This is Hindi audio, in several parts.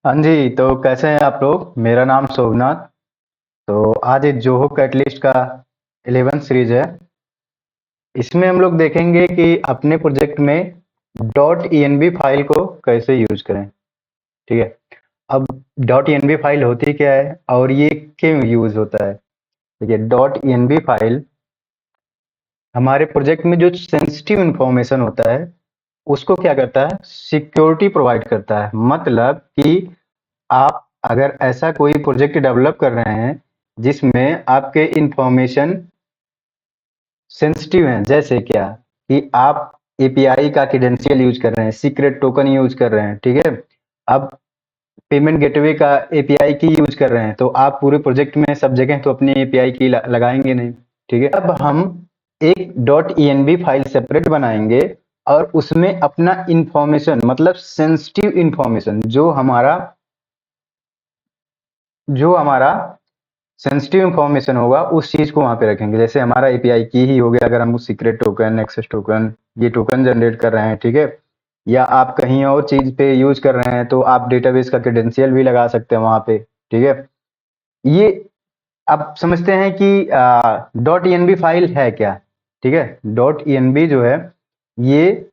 हाँ जी, तो कैसे हैं आप लोग? मेरा नाम शोभनाथ। तो आज एक जोहो कैटलिस्ट का 11th सीरीज है। इसमें हम लोग देखेंगे कि अपने प्रोजेक्ट में डॉट ENB फाइल को कैसे यूज करें। ठीक है। अब डॉट ENB फाइल होती क्या है और ये क्यों यूज होता है? देखिए, डॉट ENB फाइल हमारे प्रोजेक्ट में जो सेंसिटिव इंफॉर्मेशन होता है उसको क्या करता है, सिक्योरिटी प्रोवाइड करता है। मतलब कि आप अगर ऐसा कोई प्रोजेक्ट डेवलप कर रहे हैं जिसमें आपके इंफॉर्मेशन सेंसिटिव हैं, जैसे क्या कि आप एपीआई का क्रेडेंशियल यूज कर रहे हैं, सीक्रेट टोकन यूज कर रहे हैं। ठीक है। अब पेमेंट गेटवे का एपीआई की यूज कर रहे हैं, तो आप पूरे प्रोजेक्ट में सब जगह तो अपनी एपीआई की लगाएंगे नहीं। ठीक है। अब हम एक डॉट ENB फाइल सेपरेट बनाएंगे और उसमें अपना इंफॉर्मेशन, मतलब सेंसिटिव इंफॉर्मेशन जो हमारा सेंसिटिव इंफॉर्मेशन होगा उस चीज को वहां पे रखेंगे। जैसे हमारा एपीआई की ही हो गया, अगर हम सीक्रेट टोकन, एक्सेस टोकन, ये टोकन जनरेट कर रहे हैं। ठीक है। या आप कहीं और चीज पे यूज कर रहे हैं तो आप डेटाबेस का क्रेडेंशियल भी लगा सकते हैं वहां पे। ठीक है। ये आप समझते हैं कि डॉट ENB फाइल है क्या? ठीक है। डॉट ENB जो है ये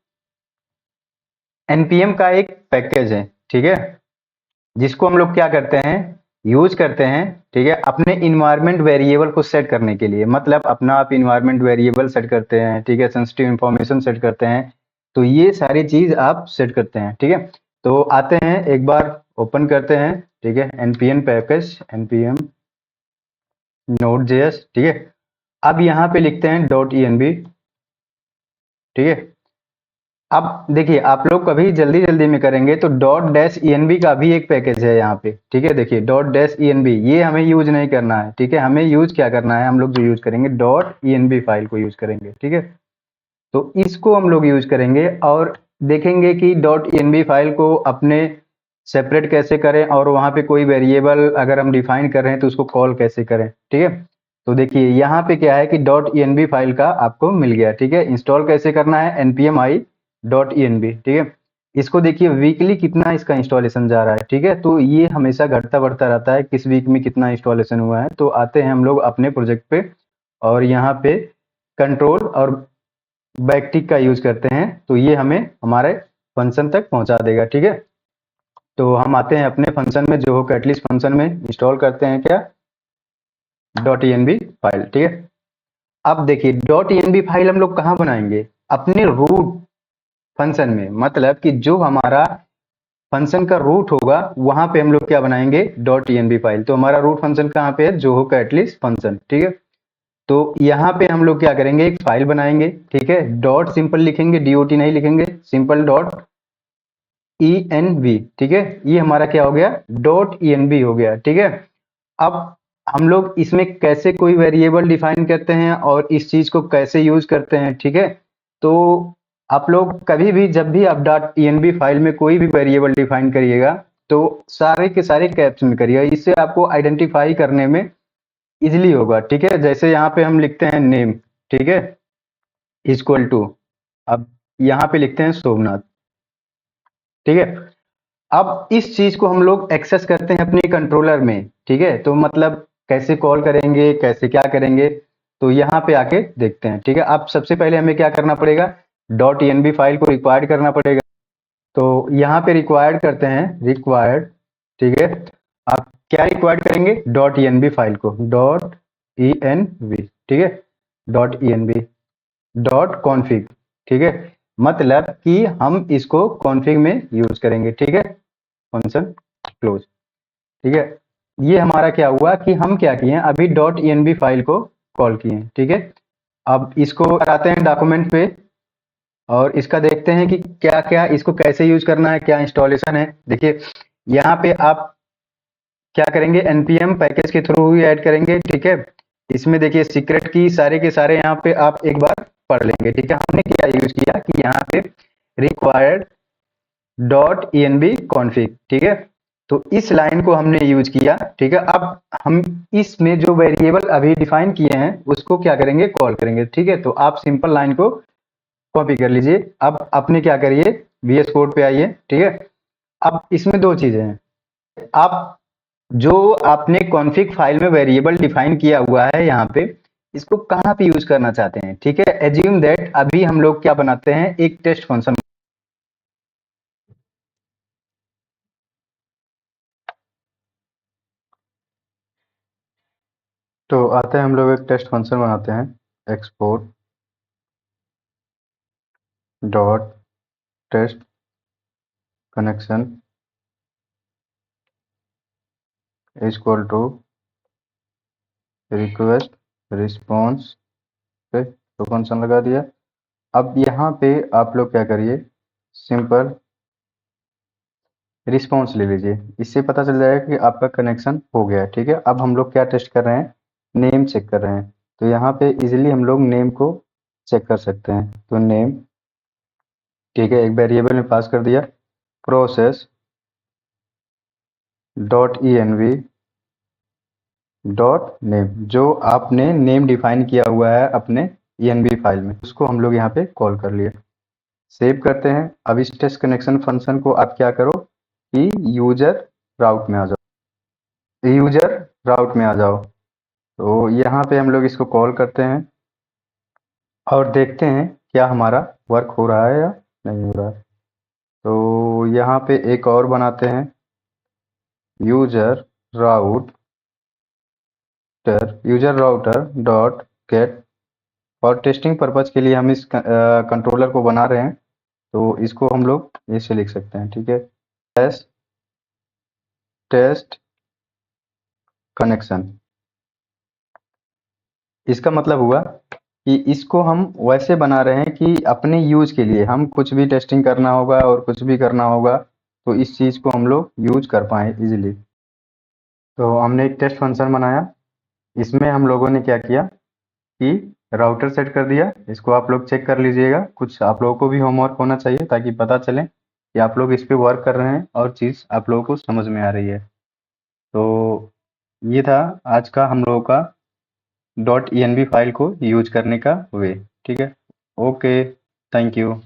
एनपीएम का एक पैकेज है। ठीक है। जिसको हम लोग क्या करते हैं, यूज करते हैं। ठीक है। अपने इन्वायरमेंट वेरिएबल को सेट करने के लिए, मतलब अपना आप इन्वायरमेंट वेरिएबल सेट करते हैं। ठीक है। सेंसिटिव इंफॉर्मेशन सेट करते हैं। तो ये सारी चीज आप सेट करते हैं। ठीक है। तो आते हैं, एक बार ओपन करते हैं। ठीक है। npm package, npm node.js। ठीक है। अब यहाँ पे लिखते हैं डॉट ENB। ठीक है। अब देखिए, आप लोग कभी जल्दी जल्दी में करेंगे तो डॉट डैश ENB का भी एक पैकेज है यहाँ पे। ठीक है। देखिए, डॉट डैश ENB ये हमें यूज नहीं करना है। ठीक है। हमें यूज क्या करना है, हम लोग जो यूज करेंगे डॉट ENB फाइल को यूज करेंगे। ठीक है। तो इसको हम लोग यूज करेंगे और देखेंगे कि डॉट ENB फाइल को अपने सेपरेट कैसे करें, और वहां पे कोई वेरिएबल अगर हम डिफाइन कर रहे हैं तो उसको कॉल कैसे करें। ठीक है। तो देखिए, यहाँ पे क्या है कि डॉट ENB फाइल का आपको मिल गया। ठीक है। इंस्टॉल कैसे करना है, npm i डॉट ENB। ठीक है। इसको देखिए वीकली कितना इसका इंस्टॉलेशन जा रहा है। ठीक है। तो ये हमेशा घटता बढ़ता रहता है, किस वीक में कितना इंस्टॉलेशन हुआ है। तो आते हैं हम लोग अपने प्रोजेक्ट पे और यहाँ पे कंट्रोल और बैकटिक का यूज करते हैं, तो ये हमें हमारे फंक्शन तक पहुंचा देगा। ठीक है। तो हम आते हैं अपने फंक्शन में, जो हो कैटलिस्ट फंक्शन में इंस्टॉल करते हैं क्या, डॉट ENB फाइल। ठीक है। अब देखिए, डॉट ENB फाइल हम लोग कहाँ बनाएंगे, अपने रूट फंक्शन में। मतलब कि जो हमारा फंक्शन का रूट होगा वहां पे हम लोग क्या बनाएंगे, डॉट ENB फाइल। तो हमारा रूट फंक्शन कहाँ पे है, जो हो कैटलिस्ट फंक्शन। ठीक है। तो यहाँ पे हम लोग क्या करेंगे, एक फाइल बनाएंगे। ठीक है। डॉट सिंपल लिखेंगे, DOT नहीं लिखेंगे, सिंपल डॉट ENB। ठीक है। ये हमारा क्या हो गया, डॉट ENB हो गया। ठीक है। अब हम लोग इसमें कैसे कोई वेरिएबल डिफाइन करते हैं और इस चीज को कैसे यूज करते हैं। ठीक है। तो आप लोग कभी भी जब भी आप डॉट ENB फाइल में कोई भी वेरिएबल डिफाइन करिएगा तो सारे के सारे कैप्स में करिएगा, इससे आपको आइडेंटिफाई करने में इजिली होगा। ठीक है। जैसे यहाँ पे हम लिखते हैं नेम। ठीक है। इक्वल टू, अब यहाँ पे लिखते हैं शोभनाथ। ठीक है। अब इस चीज को हम लोग एक्सेस करते हैं अपने कंट्रोलर में। ठीक है। तो मतलब कैसे कॉल करेंगे, कैसे क्या करेंगे, तो यहाँ पे आके देखते हैं। ठीक है। अब सबसे पहले हमें क्या करना पड़ेगा, डॉट ENB फाइल को रिक्वायर्ड करना पड़ेगा। तो यहाँ पे रिक्वायर्ड करते हैं, रिक्वायर्ड। ठीक है। आप क्या रिक्वायर्ड करेंगे, डॉट ENB फाइल को, डॉट ENB। ठीक है। Dot ENB dot config. ठीक है। मतलब कि हम इसको कॉन्फ़िग में यूज करेंगे। ठीक है। Function close. ठीक है। ये हमारा क्या हुआ कि हम क्या किए हैं, अभी डॉट ENB फाइल को कॉल किए हैं। ठीक है। अब इसको आते हैं डॉक्यूमेंट पे और इसका देखते हैं कि क्या क्या इसको कैसे यूज करना है, क्या इंस्टॉलेशन है। देखिए, यहाँ पे आप क्या करेंगे, npm पैकेज के थ्रू ही ऐड करेंगे। ठीक है। इसमें देखिए सीक्रेट की सारे के सारे यहाँ पे आप एक बार पढ़ लेंगे। ठीक है। हमने क्या यूज किया कि यहाँ पे रिक्वायर्ड डॉट ENB कॉन्फ़िग। ठीक है। तो इस लाइन को हमने यूज किया। ठीक है। अब हम इसमें जो वेरिएबल अभी डिफाइन किए हैं उसको क्या करेंगे, कॉल करेंगे। ठीक है। तो आप सिंपल लाइन को कॉपी कर लीजिए। अब अपने क्या करिए, VS कोड पे आइए। ठीक है। अब इसमें दो चीजें हैं, आप जो आपने कॉन्फ़िग फाइल में वेरिएबल डिफाइन किया हुआ है यहाँ पे, इसको कहाँ पे यूज करना चाहते हैं, ठीक है। एज्यूम दैट अभी हम लोग क्या बनाते हैं, एक टेस्ट फंक्शन। तो आते हैं हम लोग एक टेस्ट फंक्शन बनाते हैं, export dot test connection is equal to request response पे, तो फंक्शन लगा दिया। अब यहाँ पे आप लोग क्या करिए, सिंपल रिस्पॉन्स ले लीजिए, इससे पता चल जाएगा कि आपका कनेक्शन हो गया है, ठीक है। अब हम लोग क्या टेस्ट कर रहे हैं, नेम चेक कर रहे हैं। तो यहाँ पे इजीली हम लोग नेम को चेक कर सकते हैं। तो नेम, ठीक है, एक वेरिएबल में पास कर दिया, process dot env dot name, जो आपने नेम डिफाइन किया हुआ है अपने env फाइल में, उसको हम लोग यहाँ पे कॉल कर लिए। सेव करते हैं। अब इस टेस्ट कनेक्शन फंक्शन को आप क्या करो कि यूजर राउट में आ जाओ, यूजर राउट में आ जाओ। तो यहाँ पे हम लोग इसको कॉल करते हैं और देखते हैं क्या हमारा वर्क हो रहा है या नहीं हो रहा है। तो यहाँ पे एक और बनाते हैं, यूजर राउटर डॉट गेट। और टेस्टिंग पर्पज के लिए हम इस कंट्रोलर को बना रहे हैं, तो इसको हम लोग ऐसे लिख सकते हैं, ठीक है, एस टेस्ट कनेक्शन। इसका मतलब हुआ कि इसको हम वैसे बना रहे हैं कि अपने यूज के लिए, हम कुछ भी टेस्टिंग करना होगा और कुछ भी करना होगा तो इस चीज़ को हम लोग यूज कर पाएँ इजीली। तो हमने एक टेस्ट फंक्शन बनाया, इसमें हम लोगों ने क्या किया कि राउटर सेट कर दिया। इसको आप लोग चेक कर लीजिएगा, कुछ आप लोगों को भी होमवर्क होना चाहिए ताकि पता चले कि आप लोग इस पे वर्क कर रहे हैं और चीज़ आप लोगों को समझ में आ रही है। तो ये था आज का हम लोगों का .env फाइल को यूज करने का वे, ठीक है। Okay, thank you.